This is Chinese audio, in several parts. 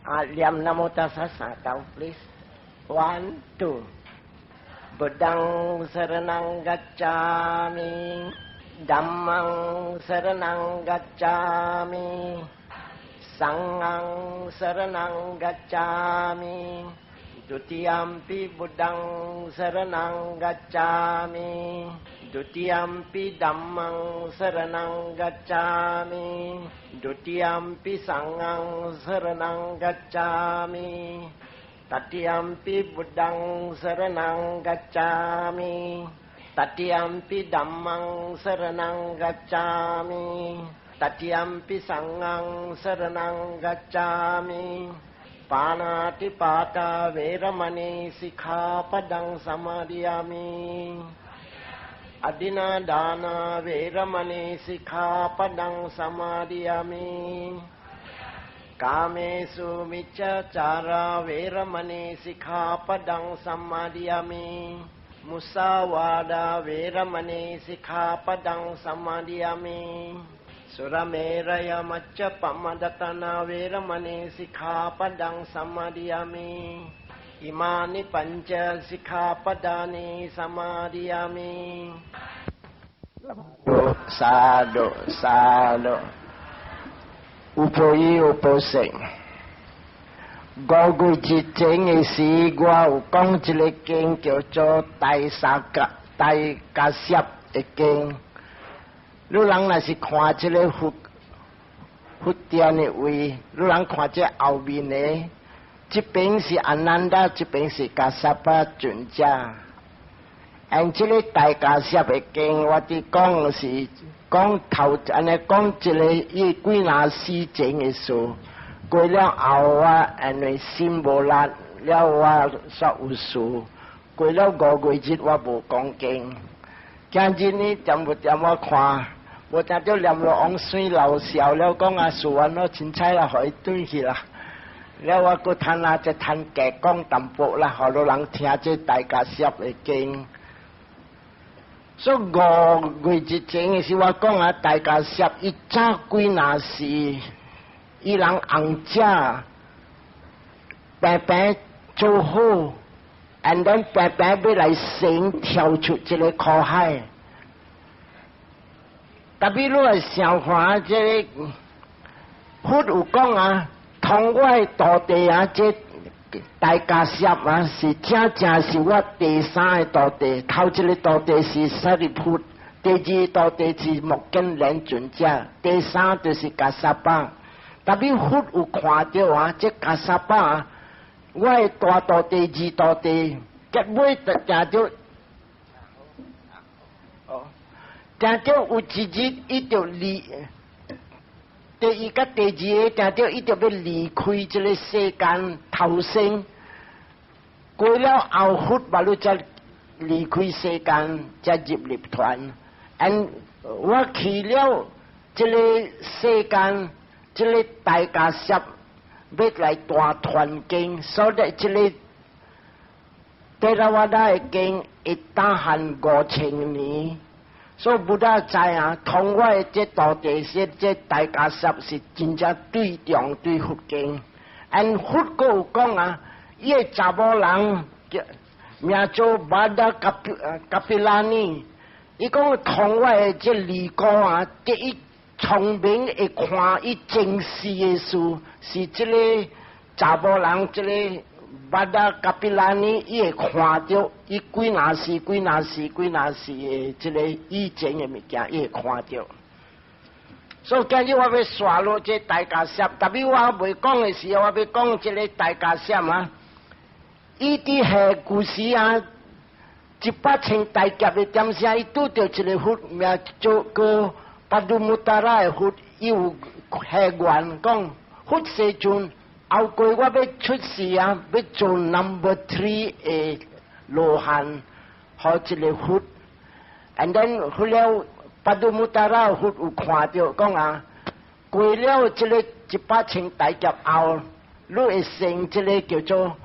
Liam namo tassa kau please. 1, 2. Buddhang saranang gacchami, Dhammang saranang gacchami, Sanghang saranang gacchami, Dutiyampi Buddhang saranang gacchami, Dutiyampi Dhammang saranang gacchami, Dutiyampi Sanghang saranang gacchami, Tatiyampi Buddhang saranang gacchami, Tatiyampi Dhammang saranang gacchami, Tatiyampi Sanghang saranang gacchami. Panati pata veramani sikkhapadang samadhiyami. Adina dana veramani sikkhapadang samadhiyami. Kamesu miccacara veramani sikkhapadang samadhiyami. Musawada veramani sikkhapadang samadhiyami. Surameraya macca pamadatana veramani sikkhapadang samadhiyami. Imani panca sikkhapadani samadhiyami. Sado, sado. Upoyi uposeng. Gogu jiteng isi gua ukong jelekeng kyo cho tai saka tai kasyap ekeng. 你人若是看这个福典的位，你人看这后面的，这边是安南达，这边是加萨巴准家。按这个大加萨的经，我哋讲是讲头安尼讲这个伊几那事情的事，过了后啊，安尼心无力了，我煞有事。过了5月节我无讲经。 今日呢，点不点我看，我听到念落往水流笑了，讲啊，树完咯，凊彩啦，互伊转去啦。了我搁趁啊，即趁假讲淡薄啦，互老人听这大家摄的经。所以5月之前是我讲啊，大家摄伊早几那时，伊人红食，白白做好。 and then 白白要来生跳出这个苦海，特别你来想看这个，佛有讲啊，通我的土地啊，这大家摄啊，是正是我第3个土地，头一个土地是舍利弗，第2个土地是目犍连尊者，第3就是迦萨巴。特别佛有看到啊，这迦萨巴啊。 我的大土地、2土地，结尾就正着，正着有一日伊就离，第1甲第2个正着伊就要离开这个世间投生，过了后佛把你才离开世间，才入涅槃。我去了这个世间，这个大家摄。 要来大团经，所以这个德拉瓦达的经会打汉5000年，所以不大知啊。通我的这土地说，这大家摄是真正对重对佛经。佛阁有讲啊，伊个查某人名做巴达卡皮拉尼，伊讲通我的这离歌啊，这一。 聪明会看伊前世的事，是这个查某人，这个巴达卡皮拉尼，伊会看到伊几那时的这个以前的物件，伊会看到。所以今日我要刷落这大家摄，特别我未讲的时候，我要讲这个大家摄啊。伊伫下古时啊，100千大劫的点声，伊拄着一个佛名做个。 巴杜穆达拉的佛，伊有下愿讲，佛世尊后过我要出世啊，要做 number 3的罗汉，好一个佛。and then 后了巴杜穆达拉佛有看到讲啊，过了这个100千大劫后，你会成这个叫做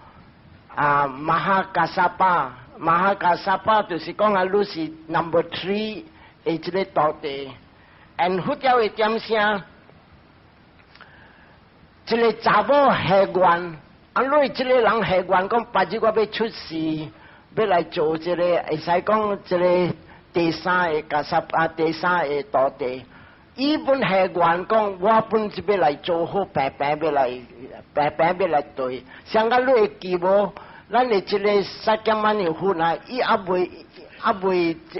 马哈加萨巴，马哈加萨巴就是讲啊，你是 number 3的这个土地。 佛教的点声，一个查某下愿，啊，你这个人下愿讲，白日我要出世，要来做这个，会使讲这个第三个加沙啊，第三个土地。伊本下愿讲，我本是要来做好，白白要来对。像甲你会记无？咱的这个撒减万的佛啊，伊还未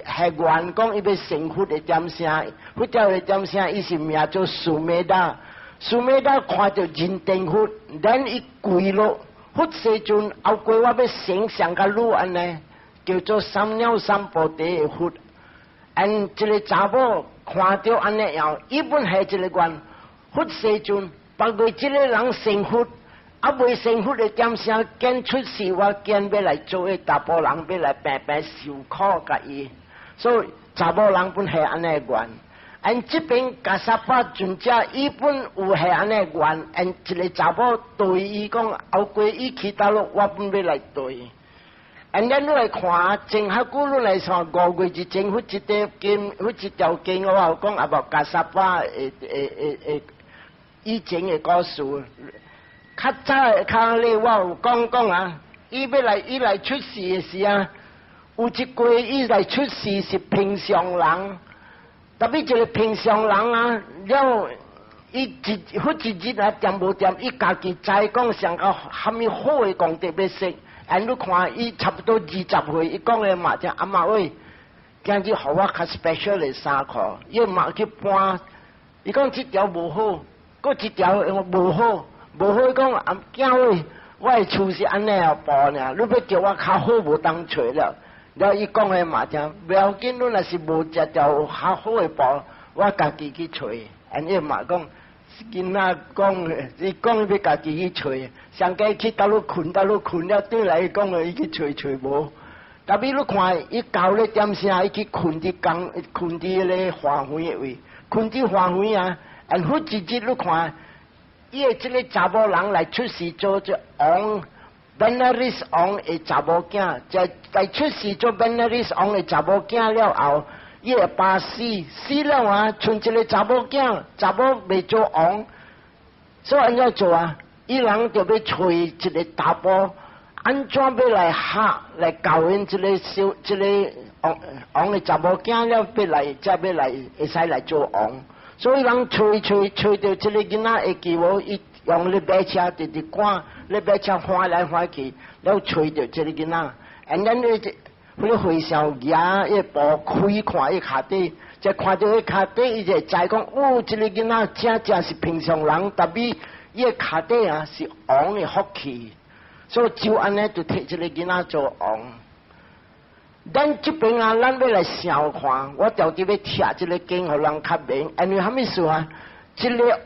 下愿讲，伊要成佛的点声，佛教的点声，伊是名做苏美达。苏美达看到人定佛，然伊跪落，佛世尊后过我要成上甲汝安尼，叫做三藐三菩提的佛。因这个查某看到安尼后，伊本下一个愿，佛世尊，包括这个人成佛，啊未成佛的点声，见出世我见要来做个查甫人，要来白白受苦甲伊，所以查某人本下安尼愿。因这边加沙巴尊者，伊本有下安尼愿，因一个查某对伊讲，后过伊去大陆，我本要来对。因咱来看，正下古路来算5月之前，迄一条经，我有讲啊无加沙巴以前的故事。较早较咧，我有讲啊，伊来出世的时啊，有一季伊来出世是平常人。特别一个平常人啊，了伊一日啊掂无掂，伊家己知讲上到虾米好的功德要识。按你看，伊差不多20岁，伊讲的嘛，阿妈喂，今日互我较 special 的衫裤，伊嘛去搬，伊讲这条无好，搁一条无好，伊讲阿囝喂，我的厝是安尼啊布呢，你要叫我较好无当找了。了，伊讲的嘛，听不要紧，你若是无食条较好的布，我家己去找。安尼嘛讲，囡仔讲，伊讲要家己去找，上街去倒落困了，转来伊讲伊去找无。特别你看，伊到咧点声，伊去困伫咧花园的位，困伫花园啊。然后一日你看，伊的这个查某人来出世做这王。Benares 王的查某囝，在出世做 Benares 王的查某囝了后，伊会爸死了啊，剩一个查某囝，查某未做王，所以安怎做啊？伊人就要找一个查甫，安怎要来学来教因这个王的查某囝了，才要来会使来做王，所以人找到这个囡仔会记无伊。用咧马车直直赶，咧马车翻来翻去，了吹着这个囡仔，然咱咧迄回小牙一步开看伊脚底，再看到伊脚底，伊就知讲，哦，这个囡仔正是平常人，特别伊个脚底啊是王的福气，所以就安尼就摕这个囡仔做王。咱这边啊，咱要来想看，我到底要贴这个经，互人较明，因为虾米事啊？这个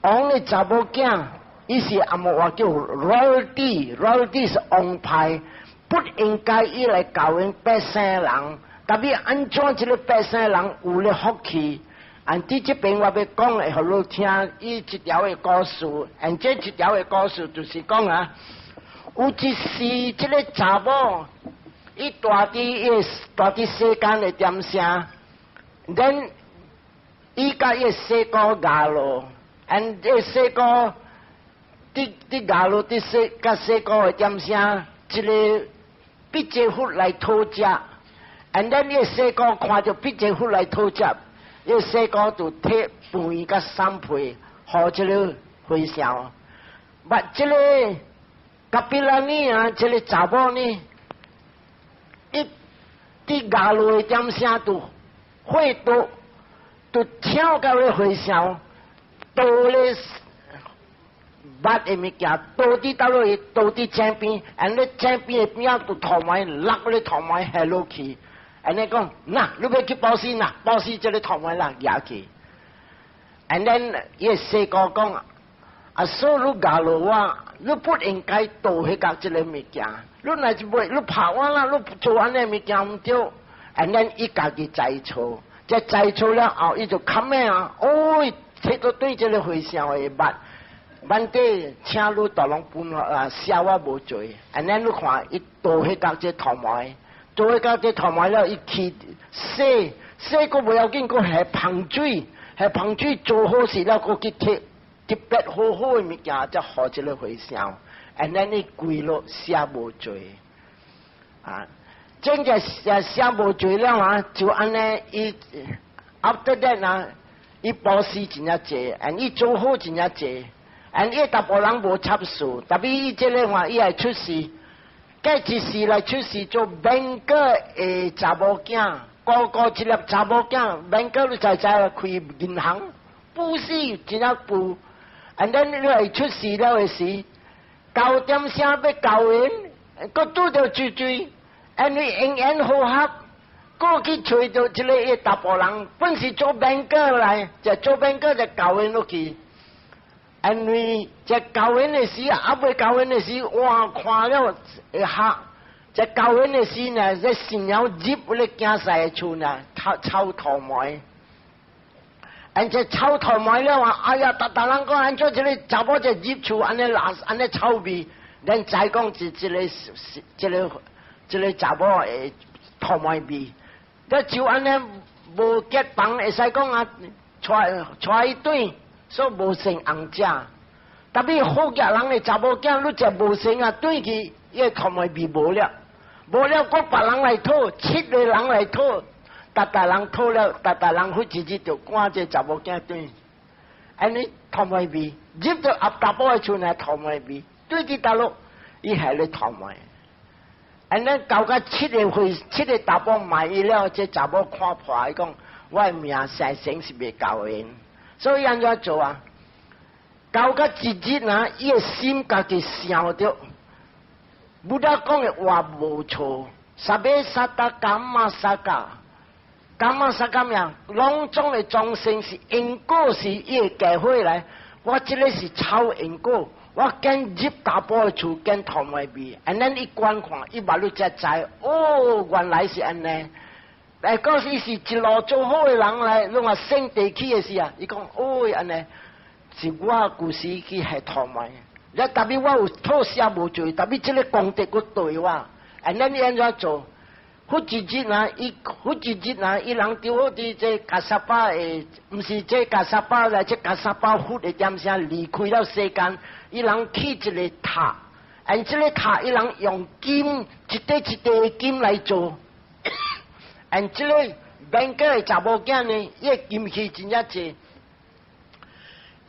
王的查某囝，伊是阿莫话叫 royalty 是王牌，不应该伊来教因百姓人，特别安怎一个百姓人有了福气。按伫这边我要讲的，互你听伊一条的故事。按这一条的故事就是讲啊，有一时这个查某，伊住伫世间的点声，然伊甲伊细哥嫁咯。按这细哥，伫牙路伫甲细哥的点声，一个毕节佛来讨食，按咱个细哥看着毕节佛来讨食，个细哥就摕饭甲三配，互这个回烧。捌这个甲比拉尼啊，这个查某呢，伊伫牙路的点声就会都跳到咧回烧。倒咧捌的物件，倒伫倒落去，倒伫井边，安尼井边的边就头埋落咧头埋下落去，安尼讲，那你要去报死呐？报死这个头埋落压去。And then 伊细哥讲，啊，所以你教了我，你不应该倒迄个这个物件，你若是袂，你拍我啦，你做安尼物件唔对。And then 伊家己知错，即知错了后，伊就看咩啊？哦。摕到对这个回烧的万底请你大龙分啊，写我无做。安尼你看，伊倒迄角这头埋，倒迄角这头埋了，伊去洗个不要紧，个下芳水，下芳水做好时了，个去摕特别好好的物件，才好一个回响。and then 你跪落写无罪啊，真正写无罪了啊，就安尼伊 after that 啊，伊保释真正济 ，and 伊做好真正济 ，and 伊大部人无插手，特别伊这个话伊系出事，计一时来出事做bank的查某囝，个一粒查某囝，bank 都在开银行，不是真正不 ，and then 你来出事了的时。9点声要交完，佮拄着追，因为应言好合，佮去找到一个一大部人，本是做bank来，就做bank就交完落去。因为这交完的时，未交完的时，哇看了会吓。这交完的时呢，这新娘入咧惊死的厝呢，臭头毛。而且臭头毛了话，哎呀，大人讲安怎一个查某就入厝安尼安尼臭味，咱再讲一个查某诶头毛味，这就安尼无结绑，会使讲啊，带一对，所以无成红食。特别好嘅人诶查某囝，你食无成啊，对去伊头毛味无了，我别人来讨，7个人来讨。大人讨了，大人好自己就赶这查某囝对，安尼头毛味，入到大埔的厝呢头毛味，对起大陆，伊系咧头毛。安尼交到7个大埔买伊了，这查某看破，伊讲我的命生是未交完，所以安怎做啊？交到一日啊，伊的心家己想着，不得讲的话无错，萨贝萨达伽马萨伽。干嘛啥咁样？隆重的钟声是因果是伊个教会来，我这个是抄因果，我跟入大埔的厝跟头毛味，安尼一观看，伊马路才知，哦，原来是安尼。来讲伊是一路做好的人来，拢话升地起的时啊，伊讲哦安尼，是我故事去系头毛。你特别我有讨写无罪，特别这个功德佫对我，安尼你安怎做？好一日啊，伊人丢好伫这加沙巴诶，毋是这加沙巴来，这加沙巴佛的点声离开了世间，伊人起一个塔，按这个塔伊人用金一块的金来做，按这个本个的查某囝呢，伊个金器真正济，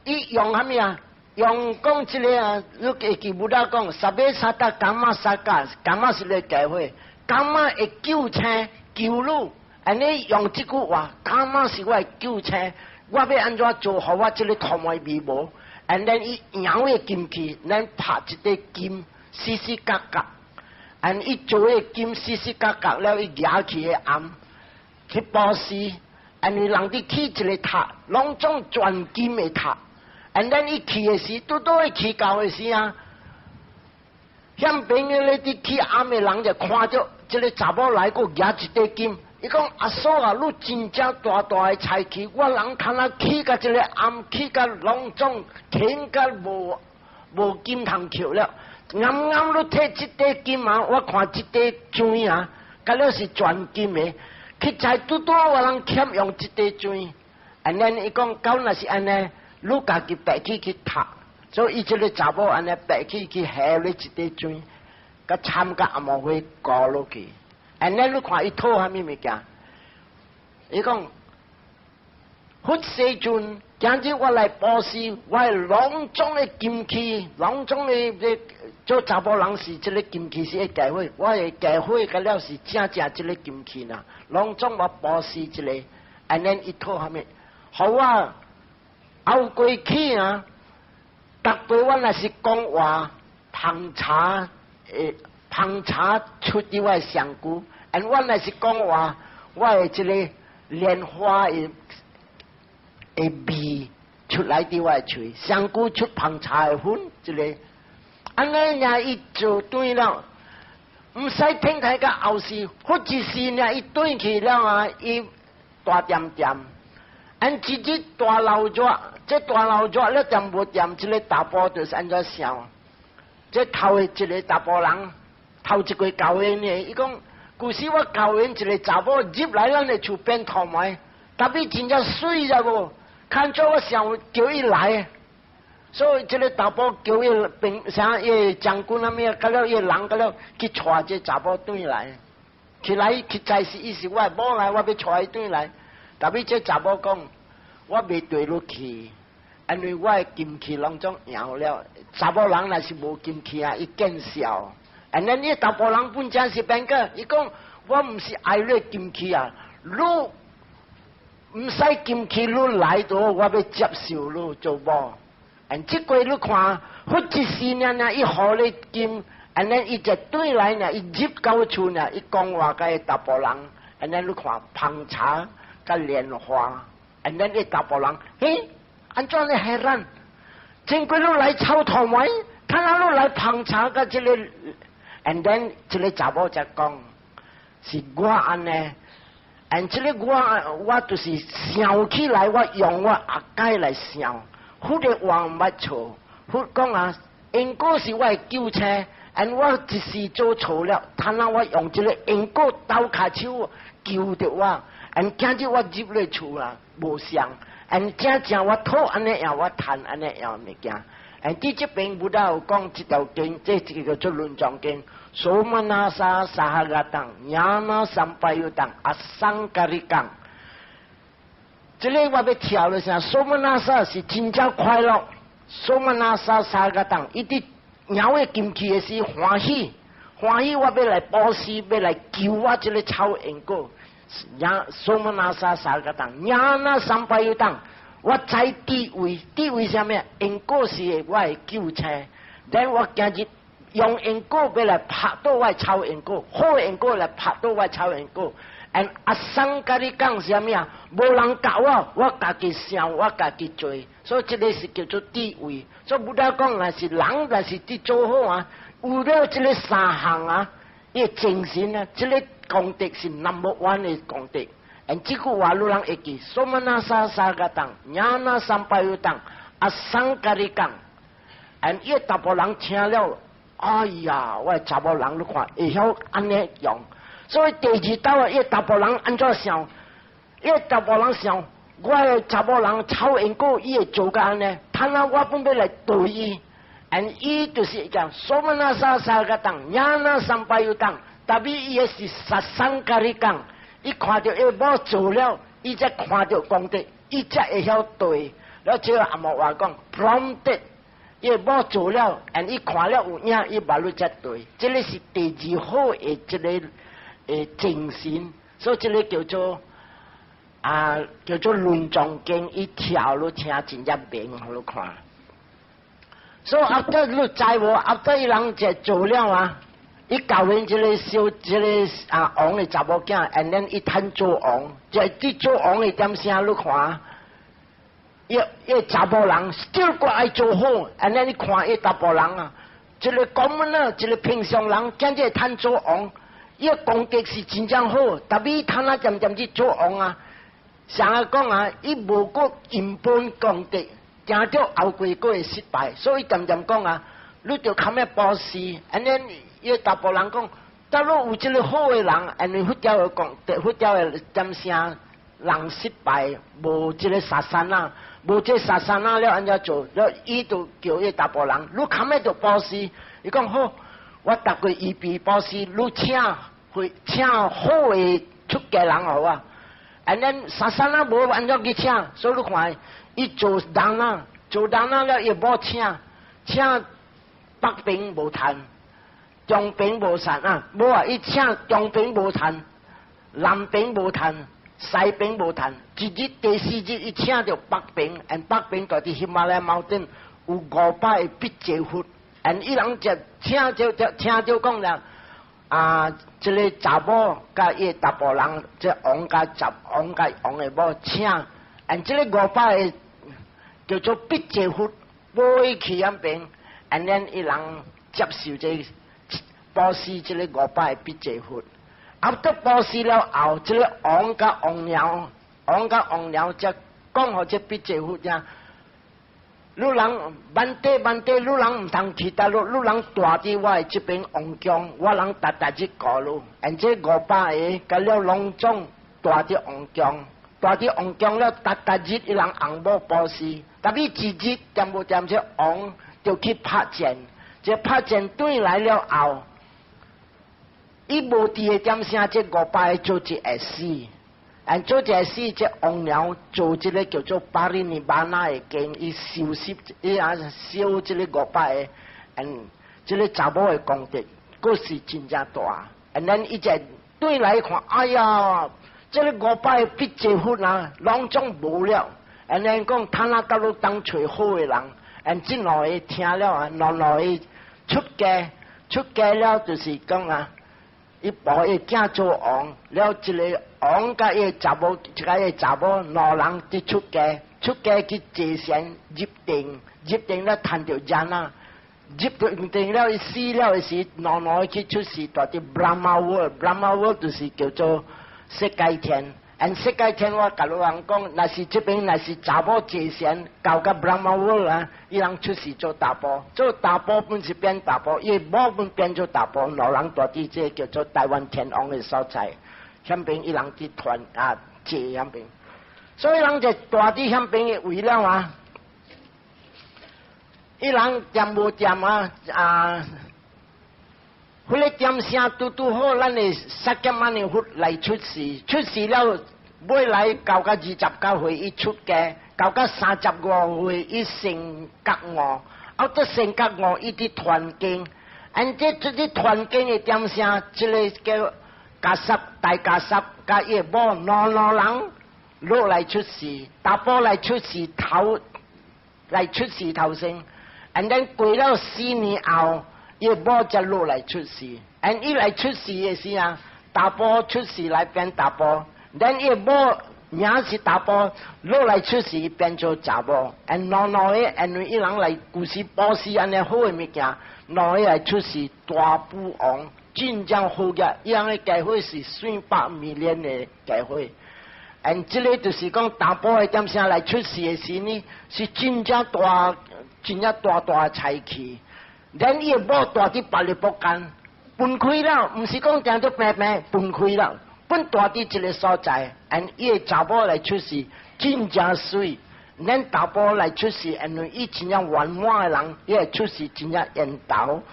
伊用啥物啊？用讲这个啊，你会记不得讲，萨贝萨达伽马萨伽，伽马是咧教会。干嘛会救青救女？安尼用这句话，干嘛是我的救青？我要安怎做好我这个头毛味无？安尼伊摇的金器，咱拍一块金，丝丝角角，安伊做的金丝丝角角了，伊夹起的暗去保湿，安尼人哋起一个塔，拢种全金的塔，安尼伊起的时，拄会起高的时啊。向边个咧伫起暗的人就看着这个查某来个举一块金，伊讲阿嫂啊，你真正大的才气，我人看啊起甲这个暗，起甲拢总天甲无金通扣了，啱你摕这块金啊，我看这块砖啊，甲了是全金的，去才拄我人欠用这块砖，安尼伊讲到若是安尼，你家己白起去读。所以伊这个查某安尼白起下咧一块砖，甲参加阿毛会高落去。安尼你看伊讨虾米物件？伊讲，迄时阵，今日我来报时，我隆重的金器，隆重的做查某人是这个金器是教会，我的教会甲了是正这个金器呐，隆重我报时一个，安尼伊讨虾米？好啊，后过去啊。特别我若是讲话烹茶出伫我香菇，而我若是讲话，我的这个莲花的味出来伫我嘴，香菇出烹茶的粉，这个安尼呢伊做对了，毋使听睇个后事，或一时呢伊对去了啊，伊大点点，按一日大老热。这大老热了点无点，这个大埔就是安怎想？这头的一个大埔人，头一个教员呢，伊讲，古时我教员一个查某入来咱的厝变头毛，特别真正水了无？看做我想叫伊来，所以这个查甫叫伊兵啥伊将军啊咩，甲了伊人甲了去带这查甫转来，起来去在是意思我某来我要带伊转来，但是这查甫讲我未对落去，因为我的金器拢总摇了，查甫人若是无金器啊，伊见笑。and then 伊查甫人本身是变个，伊讲我毋是爱你金器啊，你毋使金器你来到，我要接受你做某。and 即个你看，好一时呢，伊互你金 ，and then 伊就对来呢，伊入到厝呢，伊讲话甲伊查甫人 ，and then 你看捧茶甲莲花 ，and then 伊查甫人，嘿，安怎你害咱？真贵你来炒头糜，看下你来捧茶甲即个。and then 这个查某才讲，是我安尼 ，and 这个我就是想起来，我用我阿解来想，迄个话毋捌错，迄讲啊，因果是我的救车 ，and 我一时做错了，看下我用这个因果刀卡手救着我 ，and 今日我入了厝啦，无想 ，and 正我讨安尼样，我谈安尼样物件。and 伫这边不但有讲一条经，这个叫做论藏经。Somanasa sahagatang, nyana sampayutang, asangkarikang。这里我要跳了下，Somanasa 是真正快乐，Somanasa sahagatang，伊伫鸟的金器的是欢喜，欢喜我要来保施，要来救我这个草因果。Somanasa sahagatang， nyana sampayutang， 我知地位，地位啥物？因果是我的救车，但我今日。用因果要来拍倒我抄因果，好因果来拍倒我抄因果。and 阿生甲你讲啥物啊？无人教我家己想，我家己做，所以这个是叫做地位。所以不但讲若是人，若是伫做好啊，有了这个三项啊，伊精神啊，这个功德是 number one 的功德。and 这句话路人会记，Somanasa sahagatang, nyana sampayutang, 阿生甲你讲 and 伊大部人听了。哎呀，我查某人你看会晓安尼用，所以第二道啊，伊查甫人安怎想？伊查甫人想，我查某人抄因果，伊会做甲安尼，他那我本要来对伊，and 伊就是讲，Somanasa sahagatang, nyana sampayutang，特别伊也是杀生甲你讲，伊看到伊某做了，伊才看到功德，伊才会晓对。然后这个阿毛话讲 ，prompted。伊某做了，and 伊看了有影，伊马路才对。这个是第二好的这个精神，所以这个叫做论藏经，伊跳路听真正明，好你看。所以后头你知无？后头伊人就做了啊，伊教人这个小这个王的查某囝 ，and then 伊趁做王，就伫做王的点声你看。伊查甫人 still 过爱做好，安尼你看伊查甫人啊，一个公门啊，一个平常人，今日趁做王，伊功德是真正好，特别伊趁啊渐渐去做王啊，上下讲啊，伊无过原本功德，惊着后悔过会失败，所以渐渐讲啊，你着堪要保持，安尼伊查甫人讲，假如有一个好的人，安尼迄条的功德，迄条的点声人失败，无这个杀山啊。无这杀山啊了，安怎做？了伊就叫伊查甫人，你堪要着保施？伊讲好，我逐个预备保施，你请好的出家人好啊。and then 杀山啊无安怎去请？所以你看，伊做人啊，了伊无请北边无谈，中边无谈啊，无啊，伊请中边无谈，南边无谈。西边无谈，一日第四日伊请着北边，北边在伫喜马拉雅山顶有500个必节佛，伊人就请着讲了这个查某甲伊查甫人，这王甲王的某请，这个500个叫做必节佛，买去那边，then 伊人接受这保持这个500个必节佛。后头保施了后，这个王甲王娘才讲互这必节佛者，你人万地，你人唔通去大陆，你人住伫我的这边王宫，我人日过路，这500个甲了隆重住伫王宫，了日伊人红某保施，但是自己点无点这王就去拍箭，这拍箭对来了后，伊无伫个点声，这500个做一会死，做一会死，这王鸟做一个叫做巴利尼巴纳的经，伊收拾，伊收这个500个，这个查某的功德，佫是真正大。伊就对来看，哎呀，这个500个比这份啊，拢总无了。讲，他那到路当找好的人，这两个听了啊，两个出家了，就是讲啊，伊抱伊囝做王，了一个王甲伊查某，一个查某两人伫出家去坐仙入定了谈着人啊。入定了，伊死了时，两个去出世，大啲 Brahma World 就是叫做世界天。世界天我甲老人讲，若是这边若是查某坐仙，交到 Brahma World 啊，伊人出世做大波，本是变大波，伊某本变做大波，老人大啲这叫做台湾天王的所在，向边伊人去团坐向边，所以人就大啲向边嘅为了啊。伊人点无点迄个点声拄好，咱的3减万的佛来出世了，尾来到29岁伊出家，到35岁伊成觉悟，这成觉悟伊伫传经，这传经的点声，这个叫大家湿，甲伊某两人落来出世，大波来出世头生。过了4年后，伊某才落来出世。伊来出世的时啊，大波出世来变大波。伊某名是大波，落来出世变做查某。两个因为伊人来故事保持安尼好的物件，两个来出世大富王，真正好个。伊人的家伙是算百米年的家伙。这个就是讲大波的点声来出世的时呢，是真正大。真正大财气，伊也无大伫别日不干，分开了，毋是讲定做平分开了，分大伫一个所在，伊的查某来出世，真正水。查甫来出世，因为伊真正圆满的人，伊会出世真正缘投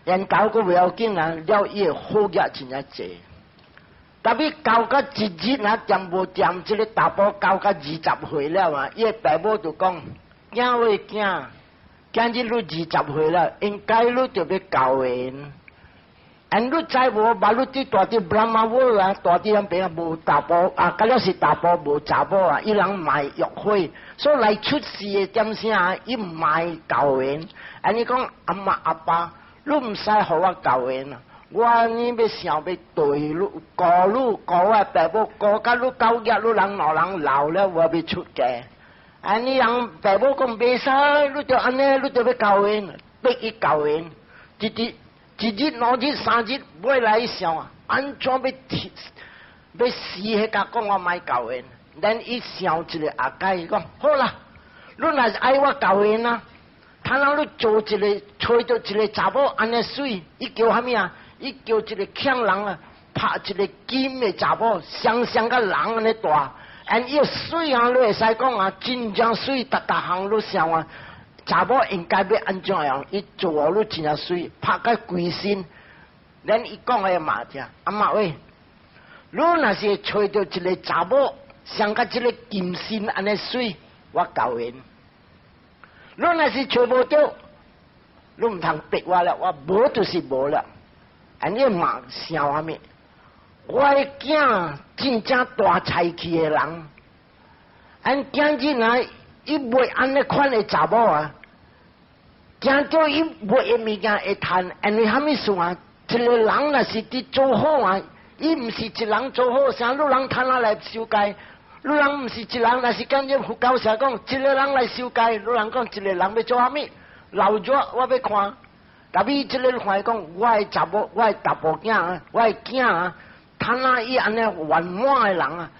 佫袂要紧啊，了伊的好业真正济。特别交到一日啊，点无点，这个查甫交到20岁了啊，伊的爸母就讲。囝为囝日你20岁了，应该你就要交缘。你再无，把你伫大啲 Brahma World 啊，大啲人边无大波啊，甲了是大波无查某啊，伊人卖约会，所以来出世的点声，伊卖交缘。你讲阿妈阿爸，你唔使互我交缘啊！我呢要想要对你，教我爸母，教甲你教业，你人老了，我要出家。你人爸母讲袂使，你就安尼，你就要交缘，逼伊交缘，一日、2日、3日，尾来想啊，安怎要死迄个讲我卖交缘？伊想一个阿姐，伊讲好啦，你若是爱我交缘啊，他让你做一个找到一个查某安尼水，伊叫啥物啊？伊叫一个强人啊，拍一个金的查某，像甲人安尼大。伊水啊，你会使讲啊，真正水，逐项你想啊，查某应该要安怎样？伊做你真正水，拍个规身。伊讲个嘛听，阿妈喂，你若是找到一个查某，像甲一个金身安尼水，我交缘。你若是找无到，你唔通逼我了，我无就是无了。你嘛想啥物？我的囝真正大才气的人，囝进来，伊袂安尼款的查某啊，惊叫伊袂的物件会趁，因为啥物事啊？一个人若是伫做好啊，伊毋是一人做好，啥路人趁啊来受戒，路人毋是一人，若是今日佛教社讲，一个人来受戒，路人讲一个人要做啥物？老热我要看，但伊即个看讲，我的查某，我的大埔囝啊，我的囝啊。他那伊安尼圆满的人啊，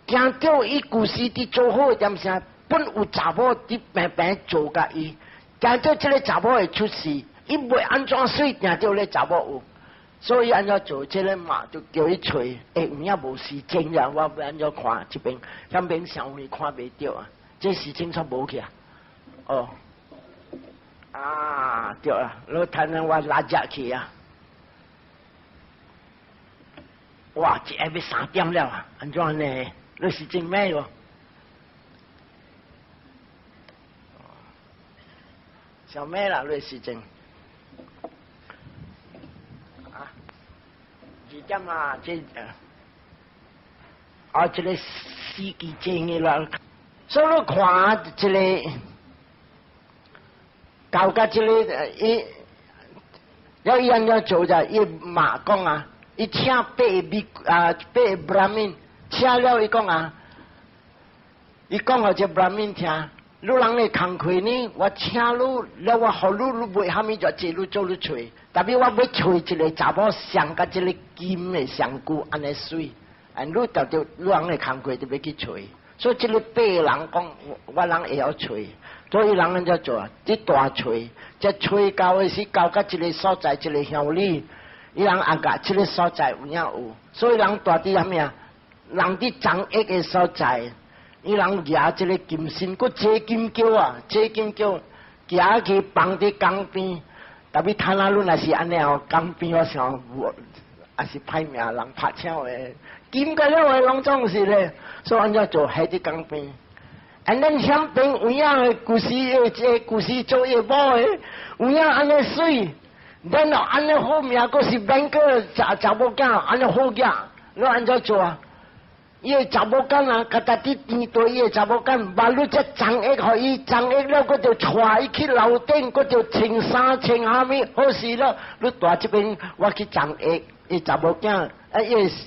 惊到伊故事伫做好一点声，本有查某伫平做甲伊，惊到这个查某会出事，伊袂安怎水，惊到咧查某有，所以安怎做这个嘛，就叫伊找，有影无时间呀，我要安怎看这边，那边上位看袂到啊，这事情错无去啊！哦，啊对啊，你睇下我拉只去啊！哇，这下要3点了啊！安怎呢？你时间咩喎？小咩啦？你时间啊？2点啊？这这个司机正嘅啦，所以你看这个搞个这个有人要做就伊马讲啊，伊请八 Brahmin， 请了伊讲啊，伊讲互这 Brahmin 听，你人咧工课呢，我请你，了我互你袂虾米就借你做你找，特别我要找一个查某上甲这个金的上久安尼水。你就你人的工课就要去找，所以这个八人讲，我人会晓找，所以人就做这大找，这找到的是到到这个所在，这个乡里，伊人阿甲这个所在有影有，所以人大伫虾米啊？人伫掌握的所在，伊人举这个金身，佮坐金桥啊，坐金桥，举去放伫江边，特别摊仔路若是安尼哦，江边我想我。也是歹命人拍枪的，金个了的拢总是咧，所以安怎做喺啲江边。安咱乡边有影的故事，这故事做业务的，有影安尼水，然后安尼好命，佫是免个查某囝安尼好囝，你安怎做啊？伊个查某囝啊，甲搭伫田堆伊个查某囝，把你这掌握互伊，掌握了，佫就带伊去楼顶，佫就穿衫穿虾米，好势了，你大这边我去掌握。伊查某囝，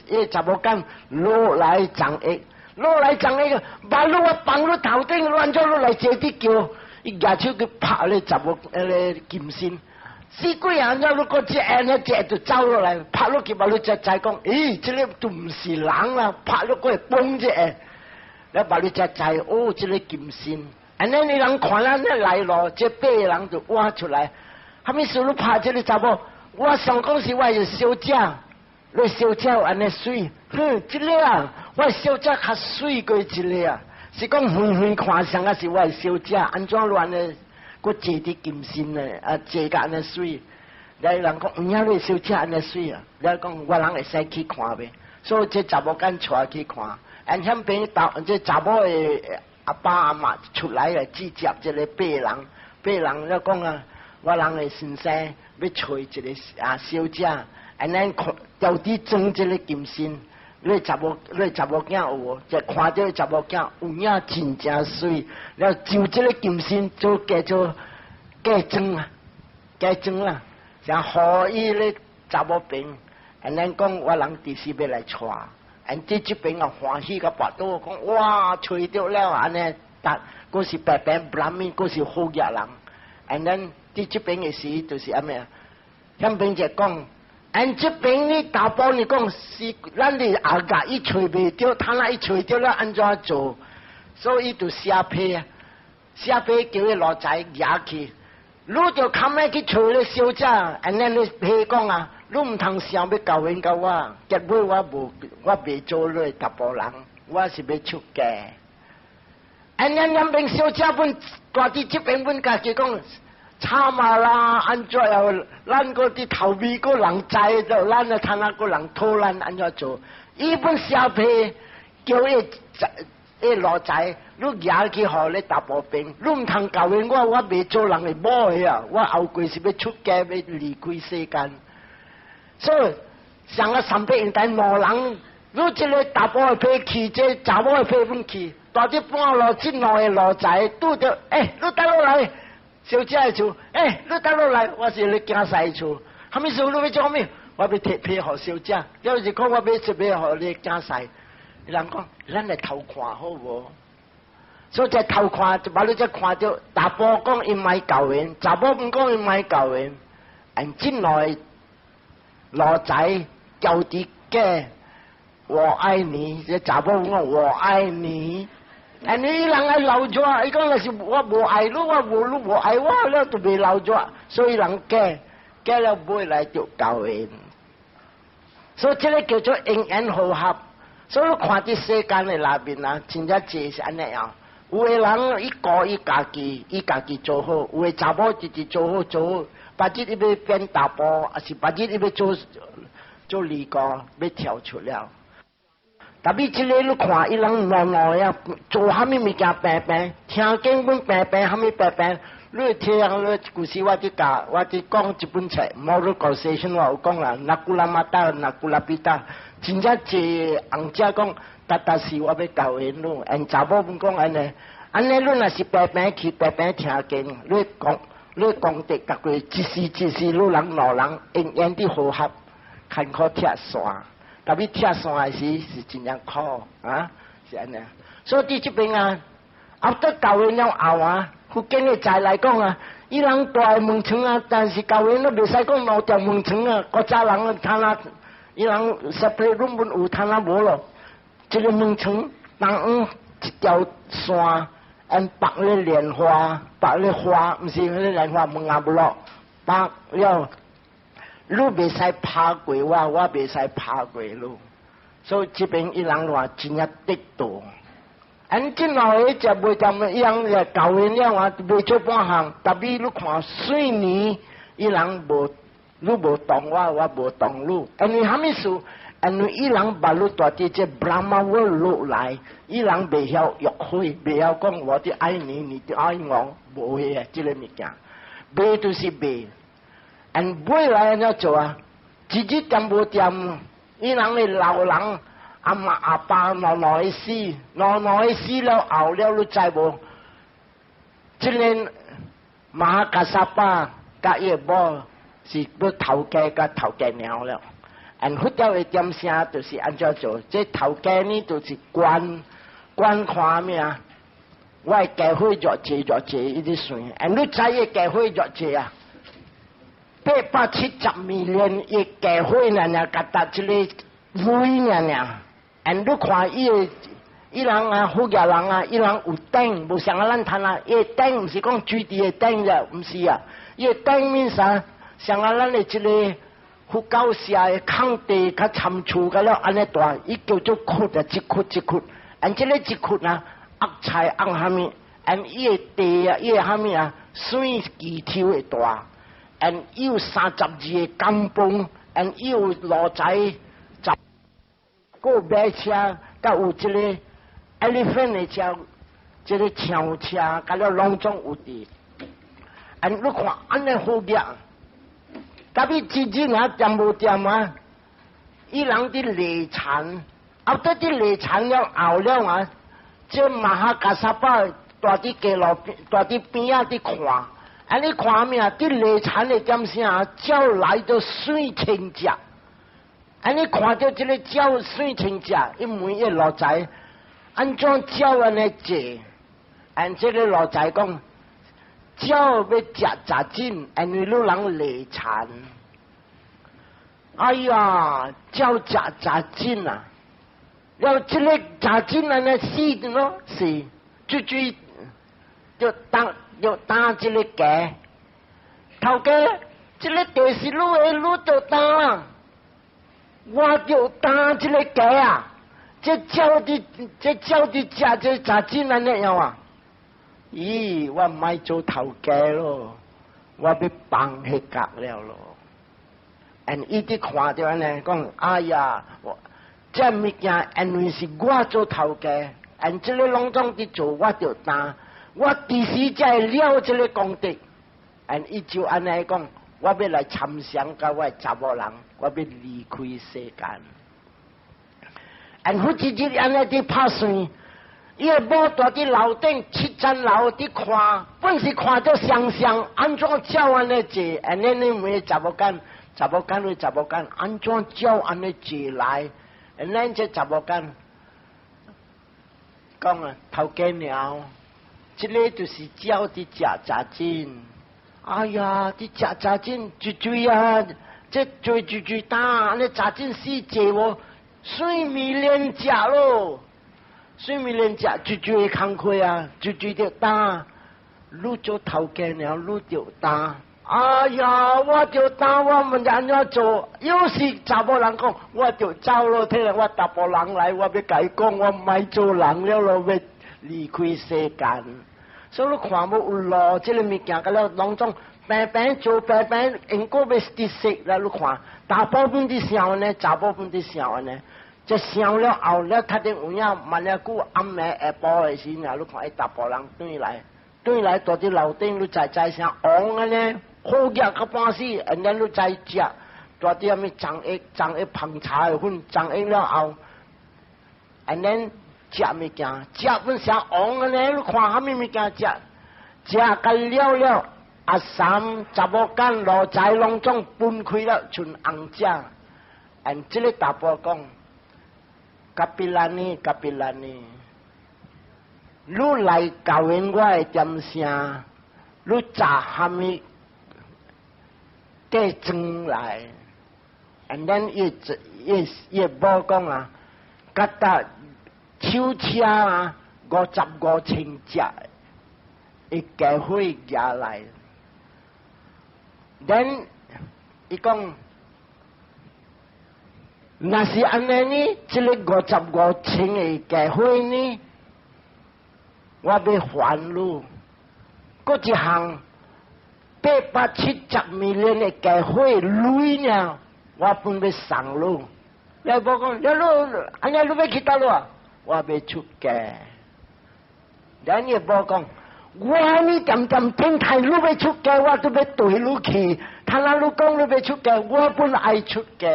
伊查某囝落来掌握，落来掌握，把你我放你头顶，乱咗落来坐啲叫，伊举手去拍你查某个金身，死鬼啊！了你个只安尼只就走落来，拍落去把你只仔讲，咦，这个都唔是人啦，拍落去崩只，了把你只仔哦，这个金身，安尼你人看咱咧来咯，这八个人就挖出来，还没输你拍这个查某。我上讲是我是小姐，你小姐有安尼水，这个啊，我小姐较水过这个啊，是讲远远看上啊是我小姐，安怎乱呢？佫坐伫金身呢，坐甲安尼水，来人讲，你你小姐安尼水啊，来讲我人会使去看呗，所以这查某间带去看，安遐边这查某的阿爸阿妈出来来指接这个八人了讲啊，我人的先生。要找一个小姐，安尼到底装这个金身，你查某囝有无？就看到查某囝有影真正水，然后就这个金身做加装啊，像何伊咧查某兵，安尼讲我人第时要来带，安这边啊欢喜个跋倒讲哇，找到了安尼，佫是白白蓝面，佫是好野人，安尼。这边的事就是安咩啊？向边就讲，按这边你大包你讲是咱的阿家伊找袂到，他那伊找到了安怎做？所以就写批啊，写批叫伊老仔压去，你就看咩去找咧小姐，安尼你批讲啊，你唔通想要交缘交我，结尾我袂做你大包人，我是要出家。安尼两边小姐本大伫这边本家己讲。差嘛啦，安怎样？咱嗰啲头尾个人知就咱啊，睇下个人讨咱安怎做？伊本小皮叫伊老仔，你廿去互你大步兵，你唔通教训我未做人的某个啊！我后悔是要出家，要离开世间。所以上个300年代无人，你这个大步的皮去，这查某的皮本去，大啲半路这两个老仔拄着，你带落来。小姐的厝，你等落来，我是你惊西厝。虾米事你要做虾米？我要摕批互小姐，有时讲我要互你惊西。人讲，咱来偷看好无？所以在偷看，就把你再看到大波讲伊卖教员，查某唔讲伊卖教员，真来老仔叫啲嘅，我爱你，这查某讲我爱你。你人爱留住，伊讲那是我无爱你，我无爱我了，就未留住，所以人嫁了买来就交缘，所以这个叫做因缘和合。所以看这世间的内面啊，真正济是安尼样，有个人伊顾伊家己做好，有个查某自己做好，白日伊要变大波，还是白日伊要做离歌，要跳出了。特别即个你看，伊人闹呀，做虾米物件平平，听经本平平，虾米平平。你听你故事，我伫讲一本册，Moral Causation 我有讲啦，Nakula Mata，Nakula Pita， 真正济红姐讲，但是我要教因咯，因查某本讲安尼，你若是平平去平平听经，你讲得甲佢一时，你人老人永远伫好合，坎坷拆线，特别拆线的时是真正苦啊，是安尼。所以伫这边啊，后得教因了后啊。福建的仔来讲啊，伊人大的门窗啊，但是教员都袂使讲老条门窗啊，国家人摊啊，伊人separate room本有摊啊无咯。这个门窗当一条线，绑咧莲花，绑咧花，毋是迄个莲花门啊不咯，绑了，你袂使拍过我袂使拍过你，所以这边伊人话真正得道。真老诶，食袂掂伊人也教因了啊，袂做半项。特别你看水泥，伊人无，你无动我无动你。因为虾米事？因为伊人把你带伫这 Brahma world 落来，伊人袂晓约会，袂晓讲我伫爱你，你伫爱我，无迄个即个物件。卖就是卖，买来安怎做啊？日日掂无掂，伊人诶老人。阿妈阿爸老的死了后了，你知无？即个马哈萨巴甲伊某是要头家甲头家娘了。迄条的点声就是安怎做？这头家呢就是管看命。我的家伙越济，一直算。你知伊家伙越济啊？870 million 伊家伙呢，甲搭即个位呢。你看伊人啊，福建人啊，伊人有顶，无像咱摊啊，伊顶毋是讲水地的顶了，毋是啊，伊顶面啥？像咱的即个福高社的空地较参厝个了，安尼大，伊叫做窟啊，一窟。即个一窟啊，压菜压虾米？伊的地啊，伊的虾米啊，水枝条会大，伊有32个钢蹦，伊有路仔。个马车，甲有即个 elephant 的车，即个抢车，甲了拢总有伫。你看安尼好业，特别日日啊掂无掂啊，伊人伫累残，后得伫累残了后了啊，这马哈加萨巴大伫街路边，大伫边仔伫看，你看咩啊？伫累残的点啥？鸟来到水清食。你看到这个鸟水清食，伊问伊老仔，安怎鸟安尼坐？这个老仔讲，鸟要食杂菌，因为你人累残。哎呀，鸟食杂菌啊！了这个杂菌安尼死咯，是就打这个家，头家，这个地是你的，你就打。我就打这个鸡啊！这鸟的食这杂菌安尼样啊？咦，我唔爱做头家咯，我要放迄角了咯。伊伫看到安尼讲，哎呀，这物件因为是我做头家，这个拢总伫做，我就打，我第时才会了这个功德。伊就安尼讲。我要来参详甲我查某人，我要离开世间。好日日安尼伫拍算，伊个某住伫楼顶7层楼伫看，本是看到想安怎鸟安尼坐，你问查某间，安怎鸟安尼坐来？咱这查某间讲啊，头家娘，这个就是鸟伫食杂菌。哎呀，啲食杂菌追啊，这追打，安尼杂菌死济无，水米连食咯，水米连食追工课啊，追着打，愈做头家了，愈着打。哎呀，我就打，我们安怎做？有时查某人讲，我就走咯，听日我查甫人来，我要甲伊讲，我唔爱做人了咯，要离开世间。所以你看无有路，这个物件个了当中平平做平平，因果要得失啦。你看，大部分啲想呢，大部分啲想呢，即想了后了，他哋有影慢了久暗暝下晡的时呢，你看一大波人对来，到啲楼顶你在声昂个呢，好热个半死，然后你在食，到啲咩长一捧茶的粉，长一了后，然后。食物件，食本上昂个呢，你看虾米物件食干了，阿三查某间路在拢总分开了，像红食。按这个大伯讲，甲比兰尼，你来教演我的点声，你炸虾米地装来，然后伊无讲啊，甲达。手车啊，55,000只，伊家伙拿来。then 伊讲，若是安尼呢，这个55,000的家伙呢，我要还你。搁一项870 million的家伙钱呢，我本要送你。你无讲，你安尼你要去倒落？我要出家，人也无讲，我呢点天台你要出家，我都要对你去。他那你讲你要出家，我本爱出家，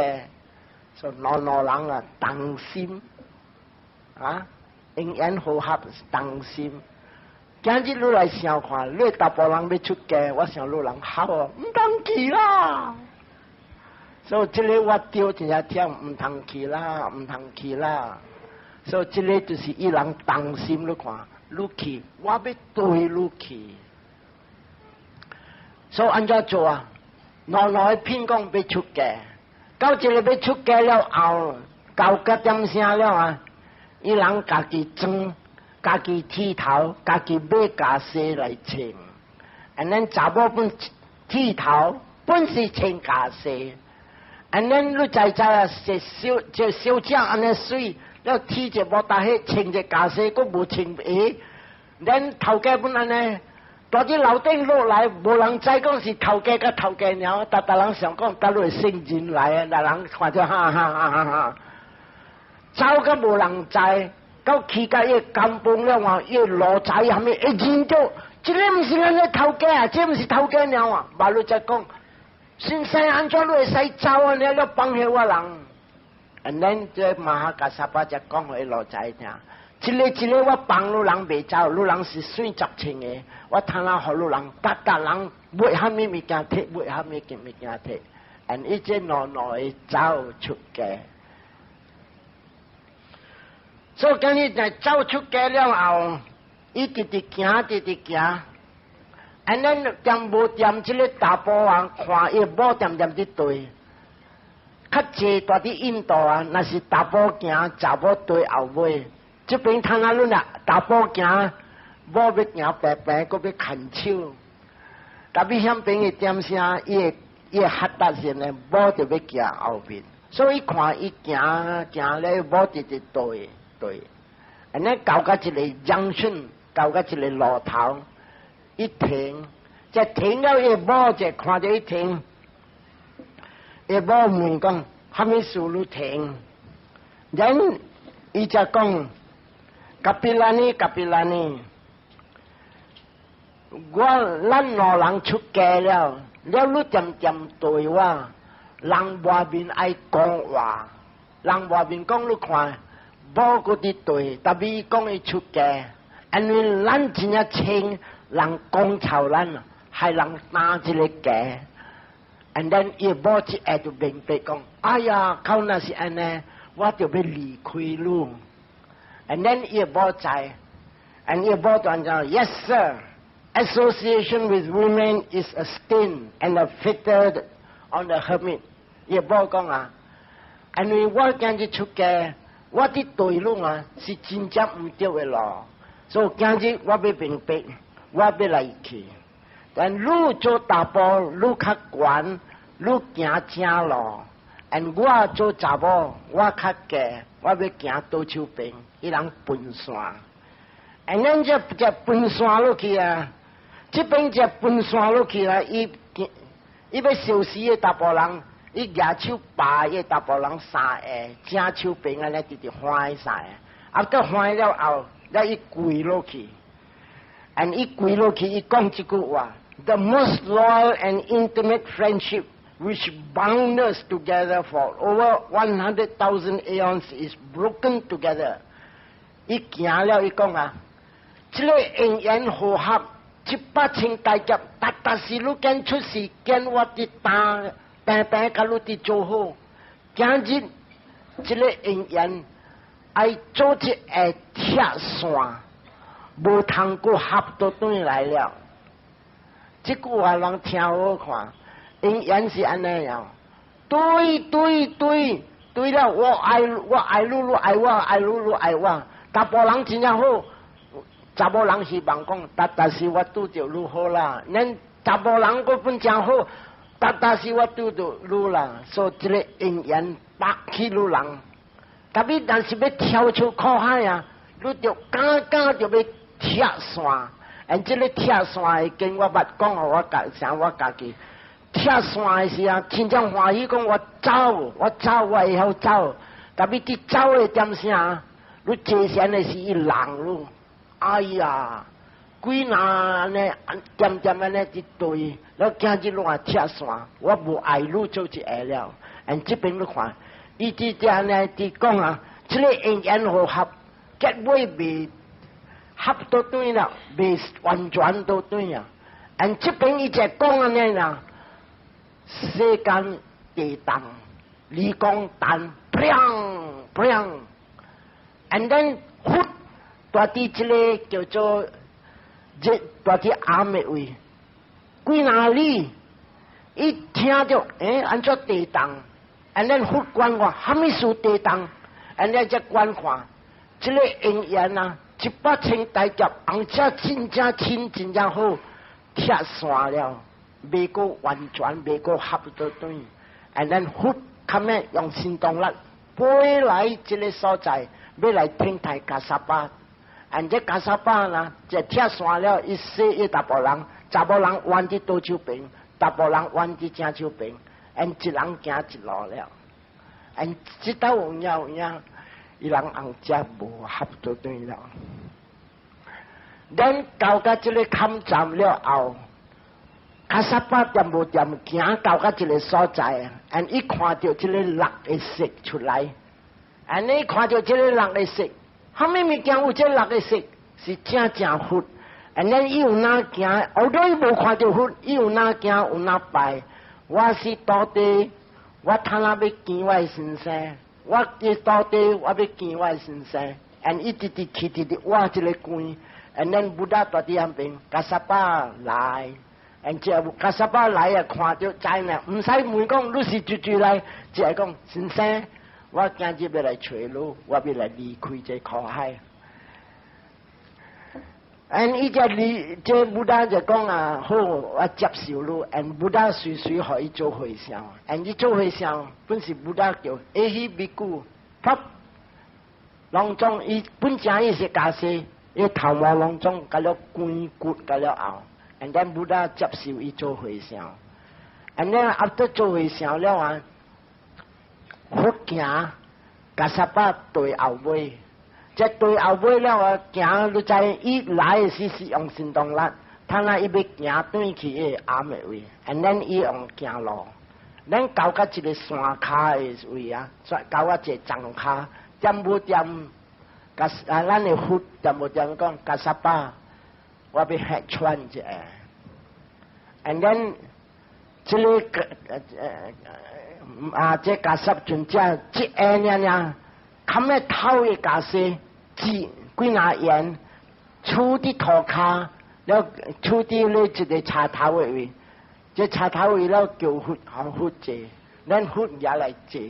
所以老人啊，当心啊，因缘好合当心。今日你来想看，你大部人要出家，我想你人好哦，唔通去啦。所以这个我丢一下听，唔通去啦。所以这个就是伊人当心，你看，你去，我要对你去。所以安怎做啊？的偏讲要出家，到这个要出家了后，到个点声了啊？伊人家己装，家己剃头，家己买家私来穿。然后查某本剃头，本是穿家私。然后你在啊，这小将安尼水。了剃一无大迄穿一家私，佫无穿鞋，咱头家本安尼，大啲楼顶落来，无人知讲是头家甲头家娘，大人想讲，甲你圣人来啊，大人看着哈，走甲无人知，到去甲伊干崩了话，伊路仔下面一认到，这个毋是咱个头家啊，这毋是头家娘啊，马路再讲，先生安怎你会使走啊？你了帮下我人。and then 这马哈加萨巴就讲互伊老仔听，一个我帮路人袂走，路人是算10,000个，我通啦互路人，大人买虾米物件摕，买虾米物件摕，and 伊只喏的走出家，所以今日在走出家了后，伊直行，and then 点无点这个大波人看伊无点伫对。较济大啲印度啊，那是大步行，查某对后尾。这边摊啊，恁啊大步行，某要行白白，搁要牵手。特别向边个点声，伊吓得先呢，某就要行后面。所以看伊行咧，某直对。安尼到个一个junction，到个一个路头，一停，即停了伊某就看着伊停。伊某问讲，虾米事你停？人伊就讲，甲比拉尼，咱老人出家了你点对我，人外面爱讲话，人外面讲你看，无嗰啲对，特别伊讲伊出家，因为咱真正清，人讲臭咱，害人打一个家。And then 伊某一下就明白讲，哎呀，靠那是安尼，我就要离开你。And then 伊某知 ，and 伊某就讲 ，Yes sir, association with women is a stain and a fetter on the hermit。伊某讲啊，因为我今日出家，我啲对路啊是真正唔对的咯，所以今日我要明白，我要来去。但愈做大步愈较悬，愈行正路。and 我做查某，我较假，我要行倒手边，伊人分线。and then 只分山落去啊，这边只分山落去啊，伊要烧死的大部人，伊举手拔的大部人3个，正手边安尼直直翻3个，啊，到翻了后，了伊跪落去。And 伊跪落去，伊讲一句话 ：The most loyal and intimate friendship which bound us together for over 100,000 aeons is broken together。伊行了，伊讲啊，这个恩怨和合，700,000大劫，但是你拣出时间，我伫平甲你伫做好。今日这个恩怨爱做一个铁线。无通过合到转来了，这句话人听好看，因言是安尼样，对了，我爱你，你爱我，爱你，你爱我，大部人真正好，查某人希望讲，但是我拄着你好啦，恁查某人嗰本真好，但是我拄着你啦，所以这个因言拔起女人，但是要跳出苦海啊，你着刚着要。铁线，而这个铁线的经我捌讲互我家己，铁线的时啊，真正欢喜讲我走，我会晓走，但是伫走的点啥？你坐线的是伊人咯，哎呀，几若安尼点安尼伫对，了今日弄铁线，我无爱你做一下了，而这边你看，伊伫安尼伫讲啊，这个因缘和合，结尾未。合到对了，未完全到对啊！而这边伊就讲安尼啦，世间地动，离光蛋，and then 忽大啲这个叫做这大啲暗的位，几哪里？一听着安怎地动 ，and then 忽观看，虾米事地动 ，and then 再观看，这个因缘啊。700,000大劫，而且真正亲，真正好，铁线了，未过完全，未过合到对。and then 忽看咩用行动力飞来这个所在，要来听台加沙巴。and 这加沙巴呢，这铁线了，伊说一大部人，查某人弯伫倒手边，大部人弯伫正手边 ，and 一人行一路了。and 直到有影。伊人红只无合到对了，咱到甲这个坎站了后，卡萨巴点无点行到甲这个所在，安伊看到这个绿的色出来，安尼看到这个绿的色，虾米物件有这绿的色是正佛，安尼伊有哪行，后头伊无看到佛，伊有哪行有哪拜，我是到底，我他那要见我先生。我伫到底，我要见我先生，and 伊直直去直直挖这个关 ，and then 布达大地岸边，加沙巴来 ，and 这加沙巴来啊，看到在呢，唔使问讲，你是住来，只系讲先生，我今日要来找你，我要来离开这苦海。and 伊这布达就讲啊，好，我接受你 ，and 布达随可以做回向 ，and 伊做回向，本是布达叫埃希比古，啪，隆中伊本正伊是假设，伊头毛隆中，甲了关骨，甲了后 ，and then 布达接受伊做回向 ，and then after 做回向了啊，佛行，加沙巴对后尾。这对后尾了啊，行你知伊来的时是用行动力，他那伊要行转去个暗的位， and then 伊用行路，咱到甲一个山卡的位啊，到啊一个藏卡，点无点，咱的佛点无点讲加沙巴，我要下穿一下 ，and then 这个这加沙阵这下呢。看咩头嘅架势，几若烟，厝啲涂骹，了厝啲咧一个插头嘅位，这插头位了叫佛行佛坐，咱佛也来坐，